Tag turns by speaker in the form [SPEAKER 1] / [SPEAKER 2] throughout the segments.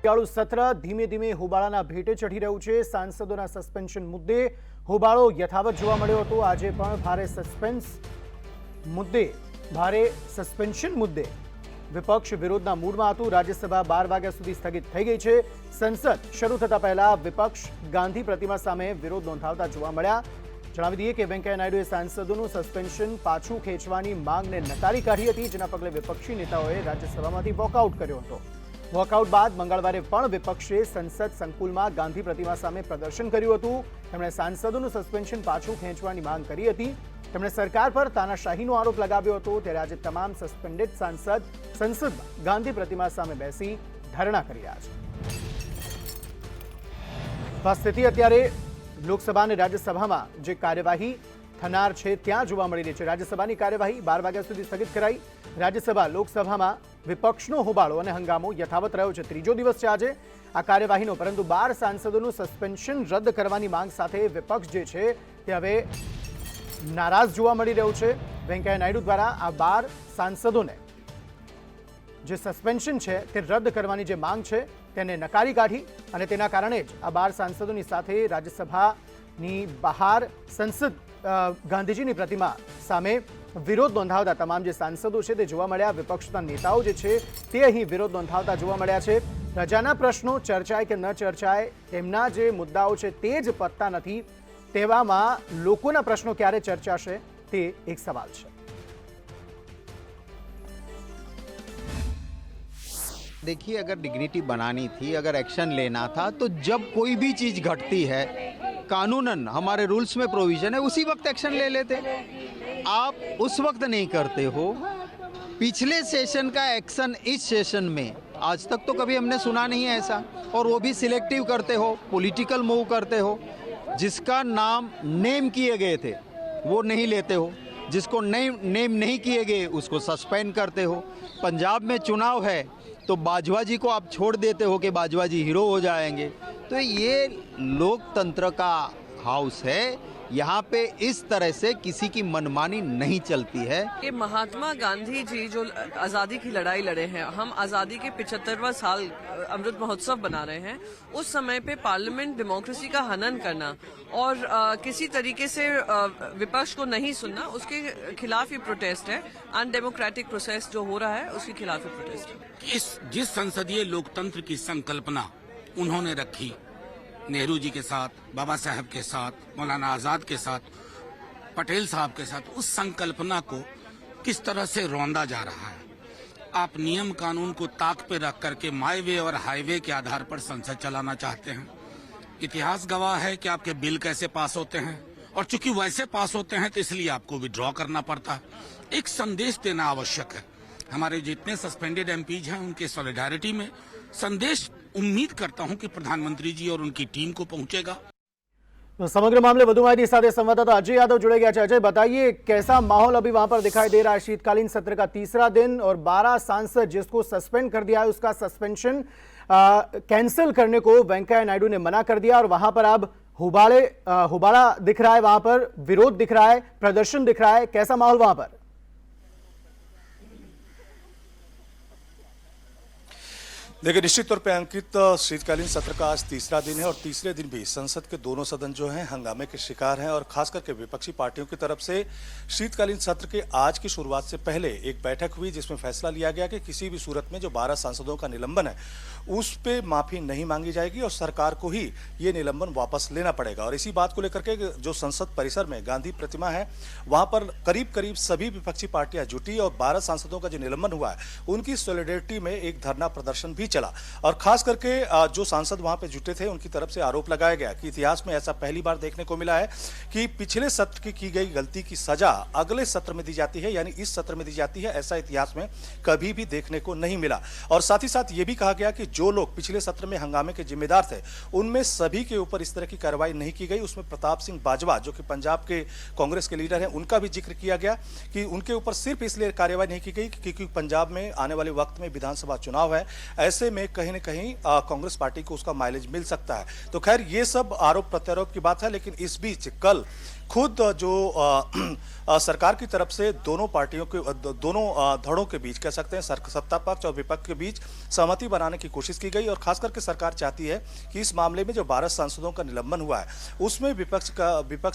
[SPEAKER 1] શિયાળુ સત્ર ધીમે ધીમે હોબાળાના ભેટે ચઢી રહ્યું છે। સાંસદોના સસ્પેન્શન મુદ્દે હોબાળો યથાવત જોવા મળ્યો હતો। આજે પણ ભારે સસ્પેન્શન મુદ્દે વિપક્ષ વિરોધના મૂડમાં હતું। રાજ્યસભા 12 વાગ્યા સુધી સ્થગિત થઈ ગઈ છે। સંસદ શરૂ થતા પહેલા વિપક્ષ ગાંધી પ્રતિમા સામે વિરોધ નોંધાવતા જોવા મળ્યા। જણાવી દઈએ કે વેંકૈયા નાયડુએ સાંસદોનું સસ્પેન્શન પાછું ખેંચવાની માંગને નકારી કાઢી હતી, જેના પગલે વિપક્ષી નેતાઓએ રાજ્યસભામાંથી વોકઆઉટ કર્યો હતો। વોકઆઉટ બાદ મંગળવારે પણ વિપક્ષે સંસદ સંકુલમાં ગાંધી પ્રતિમા સામે પ્રદર્શન કર્યું હતું। તેમણે સાંસદોનું સસ્પેન્શન પાછું ખેંચવાની માંગ કરી હતી। તેમણે સરકાર પર તાનાશાહીનો આરોપ લગાવ્યો હતો। ત્યારે આજે તમામ સસ્પેન્ડેડ સાંસદ સંસદમાં ગાંધી પ્રતિમા સામે બેસી ધરણા કરી રહ્યા છે। આ સ્થિતિ અત્યારે લોકસભા અને રાજ્યસભામાં જે કાર્યવાહી થનાર છે ત્યાં જોવા મળી રહી છે। રાજ્યસભાની કાર્યવાહી 12 વાગ્યા સુધી સ્થગિત કરાઈ। રાજ્યસભા લોકસભામાં વિપક્ષનો હોબાળો અને હંગામો યથાવત રહ્યો છે। ત્રીજો દિવસ છે આજે આ કાર્યવાહીનો, પરંતુ 12 સાંસદોનું સસ્પેન્શન રદ કરવાની માંગ સાથે વિપક્ષ જે છે તે હવે નારાજ જોવા મળી રહ્યું છે। વેંકૈયા નાયડુ દ્વારા આ 12 સાંસદોને જે સસ્પેન્શન છે તે રદ કરવાની જે માંગ છે તેને નકારી કાઢી અને તેના કારણે જ આ 12 સાંસદોની સાથે રાજ્યસભાની બહાર સંસદ ગાંધીજીની પ્રતિમા સામે વિરોધ નોંધાવતા તમામ જે સાંસદો છે તે જોવા મળ્યા। વિપક્ષના નેતાઓ જે છે તે અહીં વિરોધ નોંધાવતા જોવા મળ્યા છે। પ્રજાના પ્રશ્નો ચર્ચાય કે ન ચર્ચાય, તેમના જે મુદ્દાઓ છે તે જ પતતા નથી, તેવામાં લોકોના પ્રશ્નો ક્યારે ચર્ચાશે તે એક સવાલ છે।
[SPEAKER 2] देखिए, अगर डिग्निटी बनानी थी, अगर एक्शन लेना था, तो जब कोई भी चीज घटती है कानूनन हमारे रूल्स में प्रोविजन है, उसी वक्त एक्शन ले लेते। आप उस वक्त नहीं करते हो। पिछले सेशन का एक्शन इस सेशन में आज तक तो कभी हमने सुना नहीं है ऐसा, और वो भी सिलेक्टिव करते हो, पॉलिटिकल मूव करते हो। जिसका नाम नेम किए गए थे वो नहीं लेते हो, जिसको नेम नहीं किए गए उसको सस्पेंड करते हो। पंजाब में चुनाव है तो बाजवा जी को आप छोड़ देते हो कि बाजवा जी हीरो हो जाएंगे। तो ये लोकतंत्र का हाउस है, यहाँ पे इस तरह से किसी की मनमानी नहीं चलती है।
[SPEAKER 3] ये महात्मा गांधी जी जो आज़ादी की लड़ाई लड़े हैं, हम आज़ादी के 75वां साल अमृत महोत्सव बना रहे हैं, उस समय पे पार्लियामेंट डेमोक्रेसी का हनन करना और किसी तरीके से विपक्ष को नहीं सुनना, उसके खिलाफ ही प्रोटेस्ट है। अनडेमोक्रेटिक प्रोसेस जो हो रहा है उसके खिलाफ ही प्रोटेस्ट है।
[SPEAKER 4] जिस संसदीय लोकतंत्र की संकल्पना उन्होंने रखी, नेहरू जी के साथ, बाबा साहब के साथ, मौलाना आजाद के साथ, पटेल साहब के साथ, उस संकल्पना को किस तरह से रौंदा जा रहा है। आप नियम कानून को ताक पे रख करके माईवे और हाईवे के आधार पर संसद चलाना चाहते हैं। इतिहास गवाह है कि आपके बिल कैसे पास होते हैं, और चूंकि वैसे पास होते हैं तो इसलिए आपको विड्रॉ करना पड़ता है। एक संदेश देना आवश्यक है। हमारे जितने सस्पेंडेड एमपीज हैं उनके सॉलिडारिटी में संदेश उम्मीद करता हूं कि प्रधानमंत्री जी और उनकी टीम को पहुंचेगा।
[SPEAKER 1] तो समग्र मामले વધુ માહિતી સાથે संवाददाता अजय यादव जुड़े गया। अजय, बताइए कैसा माहौल अभी वहां पर दिखाई दे रहा है? शीतकालीन सत्र का तीसरा दिन और 12 सांसद जिसको सस्पेंड कर दिया है उसका सस्पेंशन कैंसिल करने को वेंकैया नायडू ने मना कर दिया, और वहां पर अब होबाड़ा दिख रहा है, वहां पर विरोध दिख रहा है, प्रदर्शन दिख रहा है। कैसा माहौल वहां पर?
[SPEAKER 5] देखिए, निश्चित तौर पे अंकित, शीतकालीन सत्र का आज तीसरा दिन है और तीसरे दिन भी संसद के दोनों सदन जो हैं हंगामे के शिकार हैं, और खास करके विपक्षी पार्टियों की तरफ से शीतकालीन सत्र के आज की शुरुआत से पहले एक बैठक हुई जिसमें फैसला लिया गया कि किसी भी सूरत में जो 12 सांसदों का निलंबन है उस पे माफी नहीं मांगी जाएगी और सरकार को ही ये निलंबन वापस लेना पड़ेगा। और इसी बात को लेकर के जो संसद परिसर में गांधी प्रतिमा है वहां पर करीब करीब सभी विपक्षी पार्टियां जुटी और 12 सांसदों का जो निलंबन हुआ है उनकी सॉलिडेरिटी में एक धरना प्रदर्शन भी चला। और खास करके जो सांसद वहां पे जुटे थे उनकी तरफ से आरोप लगाया गया कि इतिहास में ऐसा पहली बार देखने को मिला है कि पिछले सत्र की गई गलती की सजा अगले सत्र में दी जाती है, यानी इस सत्र में दी जाती है। ऐसा इतिहास में कभी भी देखने को नहीं मिला। और साथ ही साथ ये भी कहा गया कि जो लोग पिछले सत्र में हंगामे के जिम्मेदार थे उनमें सभी के ऊपर इस तरह की कार्रवाई नहीं की गई। उसमें प्रताप सिंह बाजवा जो कि पंजाब के कांग्रेस के लीडर हैं उनका भी जिक्र किया गया कि उनके ऊपर सिर्फ इसलिए कार्रवाई नहीं की गई क्योंकि पंजाब में आने वाले वक्त में विधानसभा चुनाव है, ऐसे में कहीं न कहीं कांग्रेस पार्टी को उसका माइलेज मिल सकता है। तो खैर ये सब आरोप प्रत्यारोप की बात है, लेकिन इस बीच कल खुद जो सरकार की तरफ से दोनों पार्टियों के दोनों धड़ों के बीच कह सकते हैं सत्ता पक्ष और विपक्ष के बीच सहमति बनाने की कोशिश की गई और खास करके सरकार चाहती है कि इस मामले में जो 12 सांसदों का निलंबन हुआ है उसमें विपक्ष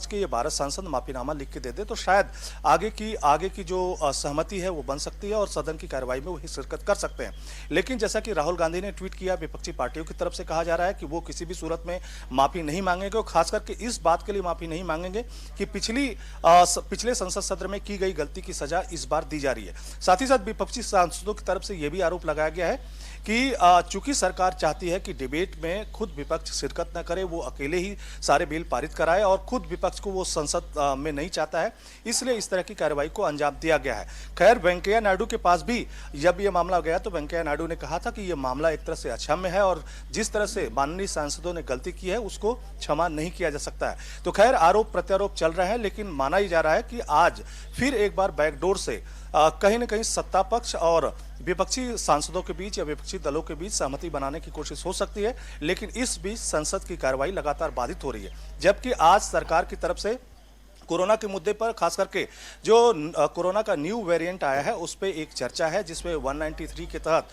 [SPEAKER 5] के ये 12 सांसद माफीनामा लिख के दे दे तो शायद आगे की जो सहमति है वो बन सकती है और सदन की कार्रवाई में वो शिरकत कर सकते हैं। लेकिन जैसा कि राहुल गांधी ने ट्वीट किया, विपक्षी पार्टियों की तरफ से कहा जा रहा है कि वो किसी भी सूरत में माफी नहीं मांगेंगे और खास करके इस बात के लिए माफी नहीं मांगेंगे कि पिछले संसद सत्र में की गई गलती की सजा इस बार दी जा रही है। साथ ही साथ विपक्षी सांसदों की तरफ से यह भी आरोप लगाया गया है कि चूंकि सरकार चाहती है कि डिबेट में खुद विपक्ष शिरकत न करे, वो अकेले ही सारे बिल पारित कराए और खुद विपक्ष को वो संसद में नहीं चाहता है, इसलिए इस तरह की कार्रवाई को अंजाम दिया गया है। खैर, वेंकैया नायडू के पास भी जब ये मामला गया तो वेंकैया नायडू ने कहा था कि ये मामला एक तरह से अक्षम्य है और जिस तरह से माननीय सांसदों ने गलती की है उसको क्षमा नहीं किया जा सकता है। तो खैर, आरोप प्रत्यारोप चल रहे हैं, लेकिन माना ही जा रहा है कि आज फिर एक बार बैकडोर से कहीं न कहीं सत्ता पक्ष और विपक्षी सांसदों के बीच या विपक्षी दलों के बीच सहमति बनाने की कोशिश हो सकती है। लेकिन इस बीच संसद की कार्रवाई लगातार बाधित हो रही है, जबकि आज सरकार की तरफ से कोरोना के मुद्दे पर खास करके जो कोरोना का न्यू वेरिएंट आया है उस पर एक चर्चा है जिसमें 193 के तहत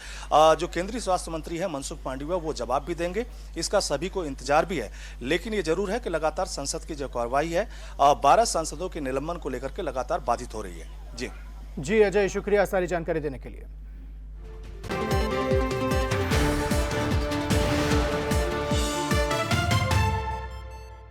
[SPEAKER 5] जो केंद्रीय स्वास्थ्य मंत्री है मनसुख मांडविया वो जवाब भी देंगे। इसका सभी को इंतजार भी है, लेकिन ये जरूर है कि लगातार संसद की जो कार्रवाई है 12 सांसदों के निलंबन को लेकर के लगातार बाधित हो रही है। जी
[SPEAKER 1] अजय, शुक्रिया सारी जानकारी देने के लिए।